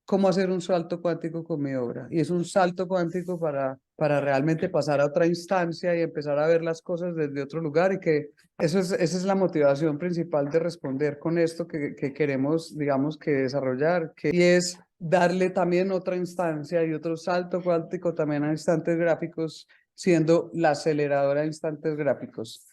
cómo hacer un salto cuántico con mi obra. Y es un salto cuántico para realmente pasar a otra instancia y empezar a ver las cosas desde otro lugar y que esa es la motivación principal de responder con esto que queremos, digamos, que desarrollar, y es darle también otra instancia y otro salto cuántico también a instantes gráficos, siendo la aceleradora de instantes gráficos.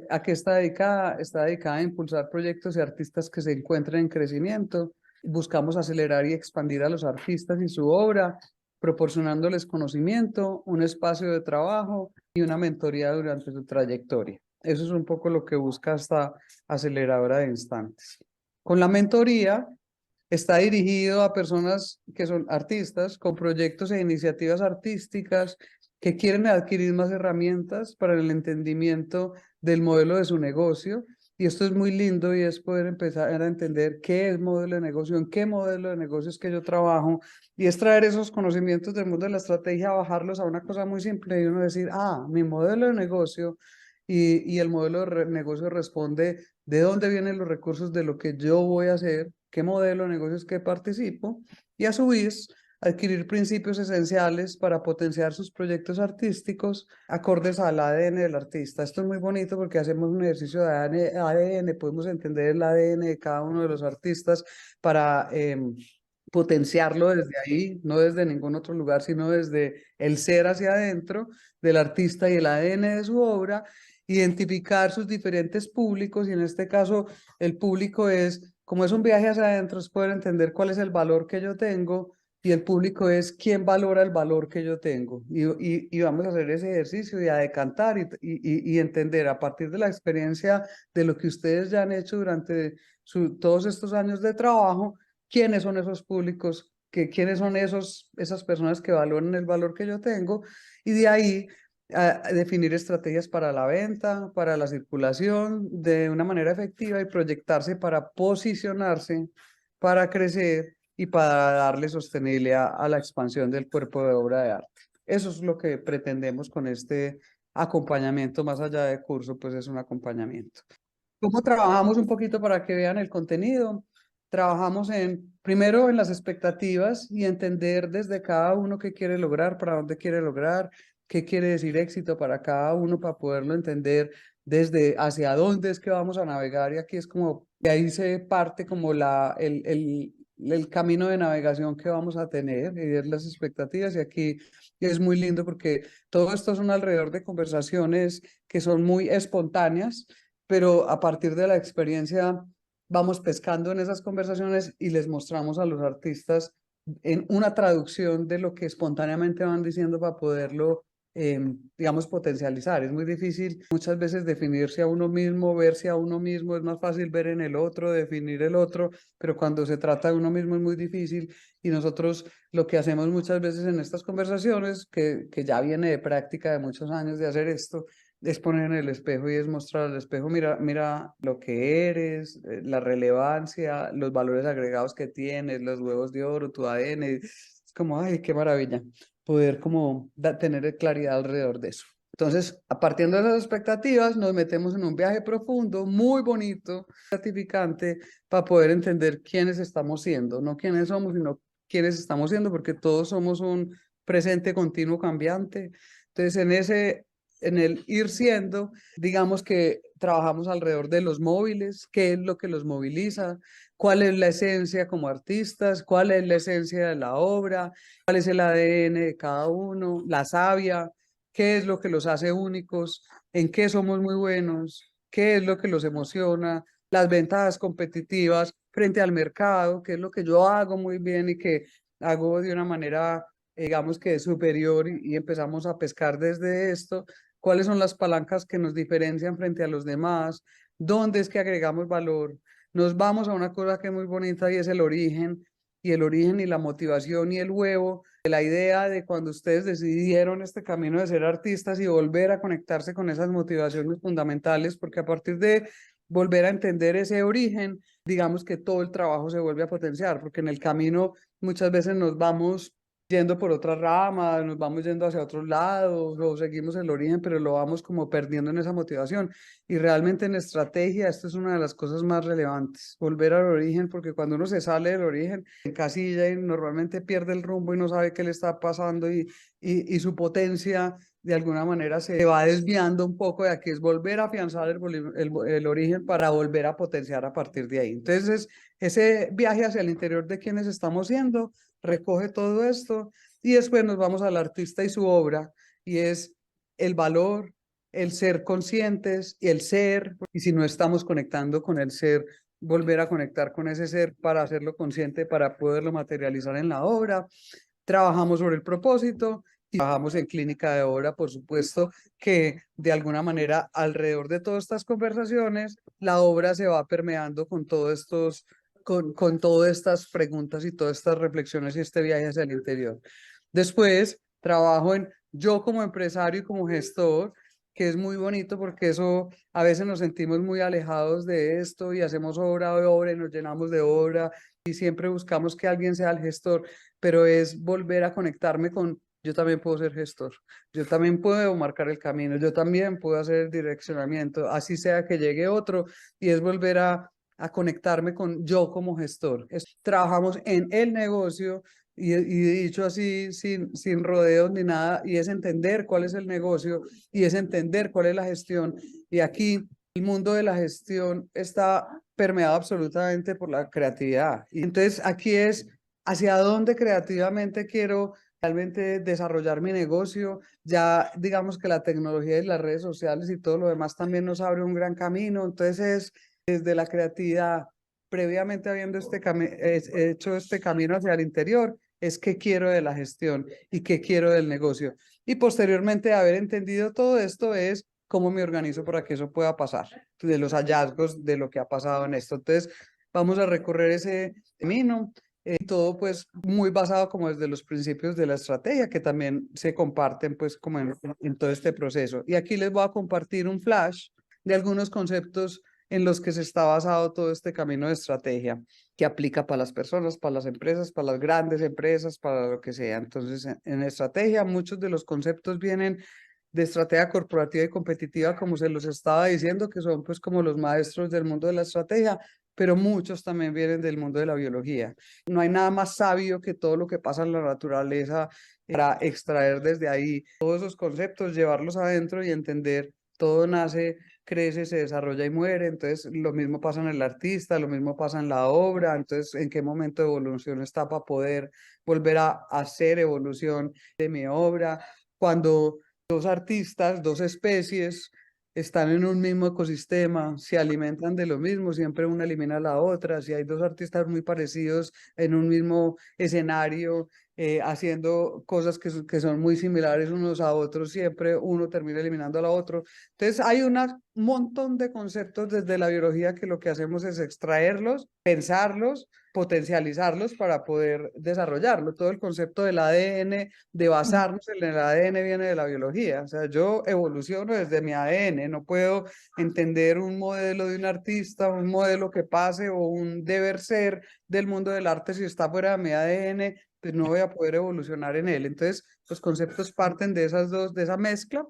¿A qué está dedicada? Está dedicada a impulsar proyectos y artistas que se encuentren en crecimiento. Buscamos acelerar y expandir a los artistas y su obra, proporcionándoles conocimiento, un espacio de trabajo y una mentoría durante su trayectoria. Eso es un poco lo que busca esta aceleradora de instantes. Con la mentoría está dirigido a personas que son artistas con proyectos e iniciativas artísticas que quieren adquirir más herramientas para el entendimiento del modelo de su negocio. Y esto es muy lindo y es poder empezar a entender qué es modelo de negocio, en qué modelo de negocio es que yo trabajo, y es traer esos conocimientos del mundo de la estrategia, bajarlos a una cosa muy simple y uno decir, mi modelo de negocio y el modelo de negocio responde de dónde vienen los recursos de lo que yo voy a hacer, qué modelo de negocios que participo, y a su vez adquirir principios esenciales para potenciar sus proyectos artísticos acordes al ADN del artista. Esto es muy bonito porque hacemos un ejercicio de ADN, podemos entender el ADN de cada uno de los artistas para potenciarlo desde ahí, no desde ningún otro lugar, sino desde el ser hacia adentro del artista y el ADN de su obra, identificar sus diferentes públicos, y en este caso el público es, como es un viaje hacia adentro, es poder entender cuál es el valor que yo tengo, y el público es quién valora el valor que yo tengo. Y vamos a hacer ese ejercicio y a decantar y entender a partir de la experiencia de lo que ustedes ya han hecho durante todos estos años de trabajo, quiénes son esos públicos, quiénes son esas personas que valoran el valor que yo tengo, y de ahí a definir estrategias para la venta, para la circulación de una manera efectiva y proyectarse para posicionarse, para crecer y para darle sostenibilidad a la expansión del cuerpo de obra de arte. Eso es lo que pretendemos con este acompañamiento, más allá de curso, pues es un acompañamiento. ¿Cómo trabajamos un poquito para que vean el contenido? Trabajamos primero en las expectativas y entender desde cada uno qué quiere lograr, para dónde quiere lograr, qué quiere decir éxito para cada uno, para poderlo entender desde hacia dónde es que vamos a navegar. Y aquí es como, de ahí se parte como el camino de navegación que vamos a tener y ver las expectativas. Y aquí es muy lindo porque todo esto son alrededor de conversaciones que son muy espontáneas, pero a partir de la experiencia vamos pescando en esas conversaciones y les mostramos a los artistas en una traducción de lo que espontáneamente van diciendo para poderlo, digamos, potencializar. Es muy difícil muchas veces definirse a uno mismo, verse a uno mismo, es más fácil ver en el otro, definir el otro, pero cuando se trata de uno mismo es muy difícil, y nosotros lo que hacemos muchas veces en estas conversaciones, que ya viene de práctica de muchos años de hacer esto, es poner en el espejo y es mostrar al espejo, mira, mira lo que eres, la relevancia, los valores agregados que tienes, los huevos de oro, tu ADN. Es como, ay, qué maravilla poder como tener claridad alrededor de eso. Entonces, a partir de esas expectativas, nos metemos en un viaje profundo, muy bonito, gratificante, para poder entender quiénes estamos siendo, no quiénes somos, sino quiénes estamos siendo, porque todos somos un presente continuo cambiante. Entonces, en el ir siendo, digamos que trabajamos alrededor de los móviles, qué es lo que los moviliza, cuál es la esencia como artistas, cuál es la esencia de la obra, cuál es el ADN de cada uno, la savia, qué es lo que los hace únicos, en qué somos muy buenos, qué es lo que los emociona, las ventajas competitivas frente al mercado, qué es lo que yo hago muy bien y que hago de una manera, digamos que superior, y empezamos a pescar desde esto. ¿Cuáles son las palancas que nos diferencian frente a los demás? ¿Dónde es que agregamos valor? Nos vamos a una cosa que es muy bonita y es el origen, y la motivación y el huevo, de la idea de cuando ustedes decidieron este camino de ser artistas y volver a conectarse con esas motivaciones fundamentales, porque a partir de volver a entender ese origen, digamos que todo el trabajo se vuelve a potenciar, porque en el camino muchas veces nos vamos yendo por otra rama, nos vamos yendo hacia otros lados o seguimos el origen, pero lo vamos como perdiendo en esa motivación. Y realmente en estrategia, esto es una de las cosas más relevantes, volver al origen, porque cuando uno se sale del origen, encasilla y normalmente pierde el rumbo y no sabe qué le está pasando y su potencia de alguna manera se va desviando un poco de aquí, es volver a afianzar el origen para volver a potenciar a partir de ahí. Entonces, ese viaje hacia el interior de quienes estamos siendo recoge todo esto y después nos vamos al artista y su obra y es el valor, el ser conscientes y el ser, y si no estamos conectando con el ser, volver a conectar con ese ser para hacerlo consciente, para poderlo materializar en la obra. Trabajamos sobre el propósito y trabajamos en clínica de obra, por supuesto, que de alguna manera alrededor de todas estas conversaciones, la obra se va permeando con todos estos con todas estas preguntas y todas estas reflexiones y este viaje hacia el interior. Después, trabajo en yo como empresario y como gestor, que es muy bonito porque eso a veces nos sentimos muy alejados de esto y hacemos obra de obra y nos llenamos de obra y siempre buscamos que alguien sea el gestor, pero es volver a conectarme con yo también puedo ser gestor, yo también puedo marcar el camino, yo también puedo hacer el direccionamiento, así sea que llegue otro y es volver a conectarme con yo como gestor. Trabajamos en el negocio y dicho así, sin rodeos ni nada, y es entender cuál es el negocio y es entender cuál es la gestión. Y aquí el mundo de la gestión está permeado absolutamente por la creatividad. Y entonces aquí es hacia dónde creativamente quiero realmente desarrollar mi negocio. Ya digamos que la tecnología y las redes sociales y todo lo demás también nos abre un gran camino. Entonces es desde la creatividad, previamente habiendo hecho este camino hacia el interior, es qué quiero de la gestión y qué quiero del negocio. Y posteriormente haber entendido todo esto es cómo me organizo para que eso pueda pasar, de los hallazgos de lo que ha pasado en esto. Entonces, vamos a recorrer ese camino. Todo pues muy basado como desde los principios de la estrategia que también se comparten pues como en todo este proceso. Y aquí les voy a compartir un flash de algunos conceptos en los que se está basado todo este camino de estrategia que aplica para las personas, para las empresas, para las grandes empresas, para lo que sea. Entonces, en estrategia, muchos de los conceptos vienen de estrategia corporativa y competitiva, como se los estaba diciendo, que son pues como los maestros del mundo de la estrategia, pero muchos también vienen del mundo de la biología. No hay nada más sabio que todo lo que pasa en la naturaleza para extraer desde ahí todos esos conceptos, llevarlos adentro y entender todo nace, crece, se desarrolla y muere. Entonces, lo mismo pasa en el artista, lo mismo pasa en la obra. Entonces, ¿en qué momento de evolución está para poder volver a hacer evolución de mi obra? Cuando dos artistas, dos especies, están en un mismo ecosistema, se alimentan de lo mismo, siempre una elimina a la otra. Si hay dos artistas muy parecidos en un mismo escenario, haciendo cosas que son muy similares unos a otros, siempre uno termina eliminando al otro. Entonces hay un montón de conceptos desde la biología que lo que hacemos es extraerlos, pensarlos, potencializarlos para poder desarrollarlo. Todo el concepto del ADN, de basarnos en el ADN viene de la biología. O sea, yo evoluciono desde mi ADN, no puedo entender un modelo de un artista, un modelo que pase o un deber ser del mundo del arte si está fuera de mi ADN, pues no voy a poder evolucionar en él. Entonces, los conceptos parten de esas dos, de esa mezcla.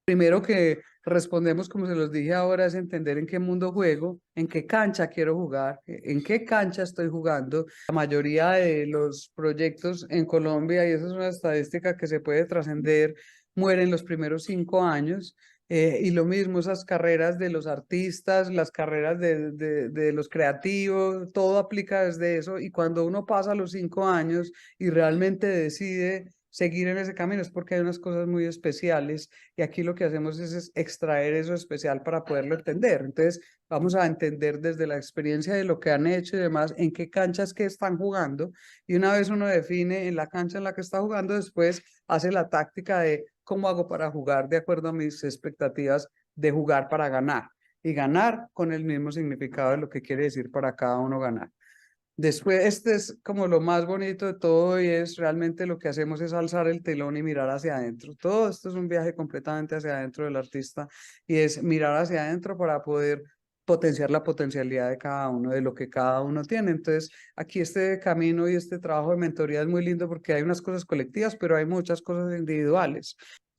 Primero que respondemos, como se los dije ahora, es entender en qué mundo juego, en qué cancha quiero jugar, en qué cancha estoy jugando. La mayoría de los proyectos en Colombia, y esa es una estadística que se puede trascender, mueren los primeros 5 años. Y lo mismo, esas carreras de los artistas, las carreras de los creativos, todo aplica desde eso. Y cuando uno pasa los 5 años y realmente decide seguir en ese camino, es porque hay unas cosas muy especiales y aquí lo que hacemos es extraer eso especial para poderlo entender. Entonces, vamos a entender desde la experiencia de lo que han hecho y demás, en qué canchas que están jugando. Y una vez uno define en la cancha en la que está jugando, después hace la táctica de cómo hago para jugar de acuerdo a mis expectativas de jugar para ganar. Y ganar con el mismo significado de lo que quiere decir para cada uno ganar. Después, este es como lo más bonito de todo y es realmente lo que hacemos es alzar el telón y mirar hacia adentro. Todo esto es un viaje completamente hacia adentro del artista y es mirar hacia adentro para poder potenciar la potencialidad de cada uno, de lo que cada uno tiene. Entonces, aquí este camino y este trabajo de mentoría es muy lindo porque hay unas cosas colectivas, pero hay muchas cosas individuales.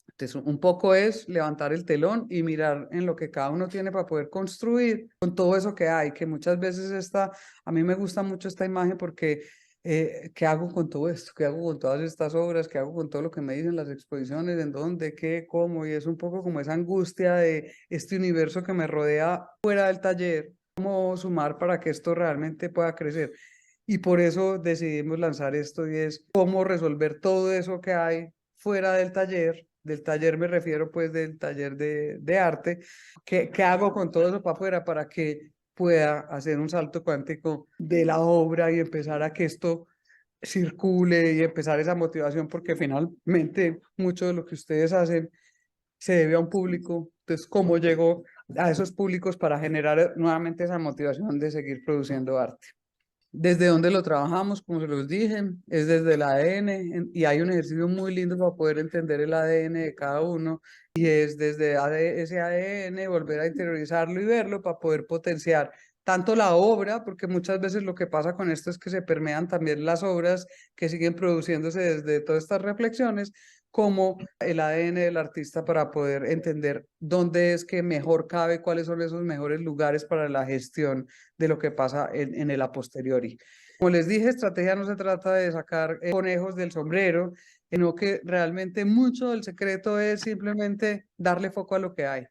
Entonces, un poco es levantar el telón y mirar en lo que cada uno tiene para poder construir con todo eso que hay, que muchas veces a mí me gusta mucho esta imagen porque ¿qué hago con todo esto? ¿Qué hago con todas estas obras? ¿Qué hago con todo lo que me dicen las exposiciones? ¿En dónde? ¿Qué? ¿Cómo? Y es un poco como esa angustia de este universo que me rodea fuera del taller, cómo sumar para que esto realmente pueda crecer. Y por eso decidimos lanzar esto y es cómo resolver todo eso que hay fuera del taller. Del taller me refiero pues del taller de arte. ¿Qué hago con todo eso para afuera para que pueda hacer un salto cuántico de la obra y empezar a que esto circule y empezar esa motivación? Porque finalmente mucho de lo que ustedes hacen se debe a un público. Entonces, ¿cómo llegó a esos públicos para generar nuevamente esa motivación de seguir produciendo arte? ¿Desde dónde lo trabajamos? Como se los dije, es desde el ADN y hay un ejercicio muy lindo para poder entender el ADN de cada uno y es desde ese ADN volver a interiorizarlo y verlo para poder potenciar tanto la obra, porque muchas veces lo que pasa con esto es que se permean también las obras que siguen produciéndose desde todas estas reflexiones, como el ADN del artista para poder entender dónde es que mejor cabe, cuáles son esos mejores lugares para la gestión de lo que pasa en el a posteriori. Como les dije, estrategia no se trata de sacar conejos del sombrero, sino que realmente mucho del secreto es simplemente darle foco a lo que hay,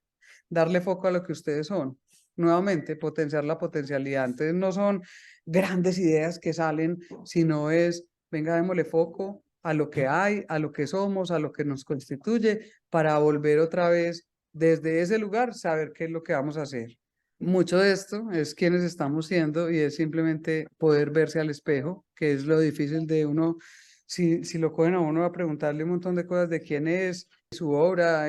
darle foco a lo que ustedes son. Nuevamente, potenciar la potencialidad. Entonces, no son grandes ideas que salen, sino es, venga, démosle foco a lo que hay, a lo que somos, a lo que nos constituye, para volver otra vez desde ese lugar, saber qué es lo que vamos a hacer. Mucho de esto es quienes estamos siendo y es simplemente poder verse al espejo, que es lo difícil de uno, si lo cogen a uno a preguntarle un montón de cosas de quién es, su obra,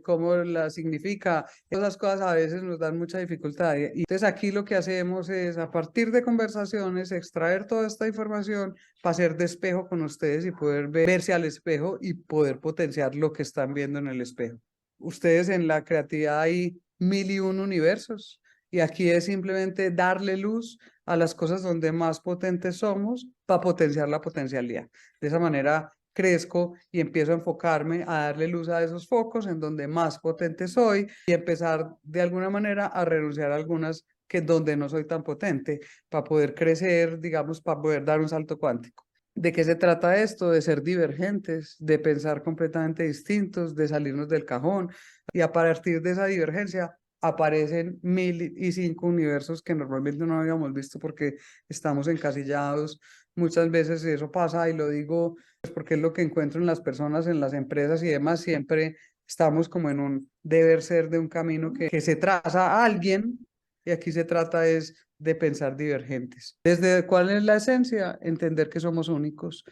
cómo la significa, esas cosas a veces nos dan mucha dificultad. Y entonces aquí lo que hacemos es a partir de conversaciones extraer toda esta información para hacer de espejo con ustedes y poder verse al espejo y poder potenciar lo que están viendo en el espejo. Ustedes en la creatividad hay mil y un universos. Y aquí es simplemente darle luz a las cosas donde más potentes somos para potenciar la potencialidad. De esa manera crezco y empiezo a enfocarme a darle luz a esos focos en donde más potente soy y empezar de alguna manera a renunciar a algunas que donde no soy tan potente para poder crecer, digamos, para poder dar un salto cuántico. ¿De qué se trata esto? De ser divergentes, de pensar completamente distintos, de salirnos del cajón y a partir de esa divergencia aparecen 1005 universos que normalmente no habíamos visto porque estamos encasillados. Muchas veces eso pasa y lo digo pues, porque es lo que encuentro en las personas, en las empresas y demás. Siempre estamos como en un deber ser de un camino que se traza a alguien y aquí se trata es de pensar divergentes. ¿Desde cuál es la esencia? Entender que somos únicos.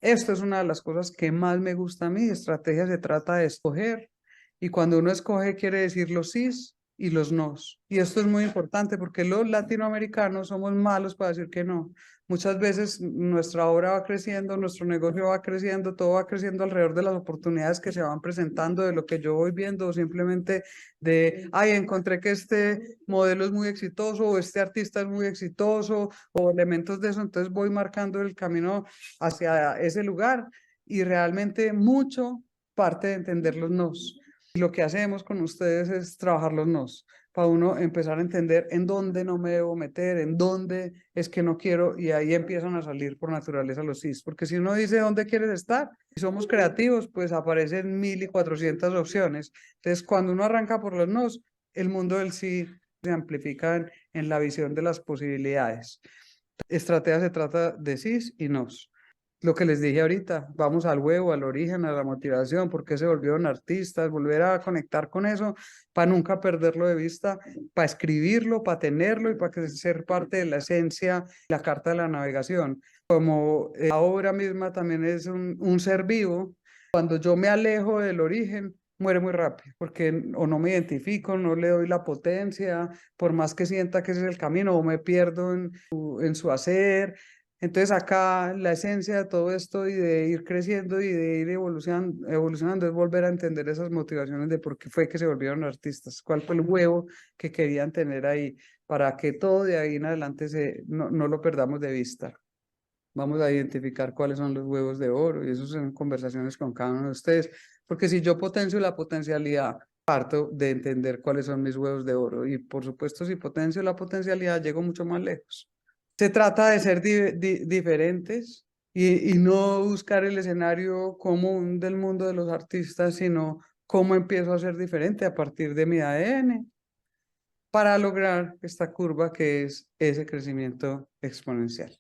Esto es una de las cosas que más me gusta a mí. Estrategia se trata de escoger y cuando uno escoge quiere decir los sís y los nos. Y esto es muy importante porque los latinoamericanos somos malos para decir que no. Muchas veces nuestra obra va creciendo, nuestro negocio va creciendo, todo va creciendo alrededor de las oportunidades que se van presentando, de lo que yo voy viendo, o simplemente de, ay, encontré que este modelo es muy exitoso, o este artista es muy exitoso, o elementos de eso, entonces voy marcando el camino hacia ese lugar y realmente mucho parte de entender los nos. Lo que hacemos con ustedes es trabajar los nos, para uno empezar a entender en dónde no me debo meter, en dónde es que no quiero, y ahí empiezan a salir por naturaleza los sís, porque si uno dice dónde quieres estar, y somos creativos, pues aparecen 1400 opciones. Entonces, cuando uno arranca por los nos, el mundo del sí se amplifica en la visión de las posibilidades. Estrategia se trata de sís y nos. Lo que les dije ahorita, vamos al huevo, al origen, a la motivación, por qué se volvieron artistas, volver a conectar con eso, para nunca perderlo de vista, para escribirlo, para tenerlo y para que ser parte de la esencia, la carta de la navegación. Como la obra misma también es un ser vivo, cuando yo me alejo del origen, muere muy rápido, porque o no me identifico, no le doy la potencia, por más que sienta que ese es el camino, o me pierdo en su hacer. Entonces acá la esencia de todo esto y de ir creciendo y de ir evolucionando es volver a entender esas motivaciones de por qué fue que se volvieron artistas, cuál fue el huevo que querían tener ahí. para que todo de ahí en adelante no lo perdamos de vista. Vamos a identificar cuáles son los huevos de oro y eso son conversaciones con cada uno de ustedes, porque si yo potencio la potencialidad, parto de entender cuáles son mis huevos de oro y por supuesto si potencio la potencialidad llego mucho más lejos. Se trata de ser diferentes y no buscar el escenario común del mundo de los artistas, sino cómo empiezo a ser diferente a partir de mi ADN para lograr esta curva que es ese crecimiento exponencial.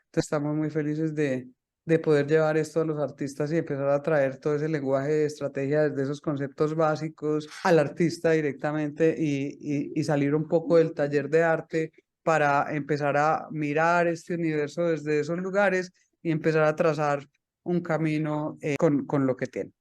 Entonces estamos muy felices de poder llevar esto a los artistas y empezar a traer todo ese lenguaje de estrategia desde esos conceptos básicos al artista directamente y salir un poco del taller de arte para empezar a mirar este universo desde esos lugares y empezar a trazar un camino con lo que tiene.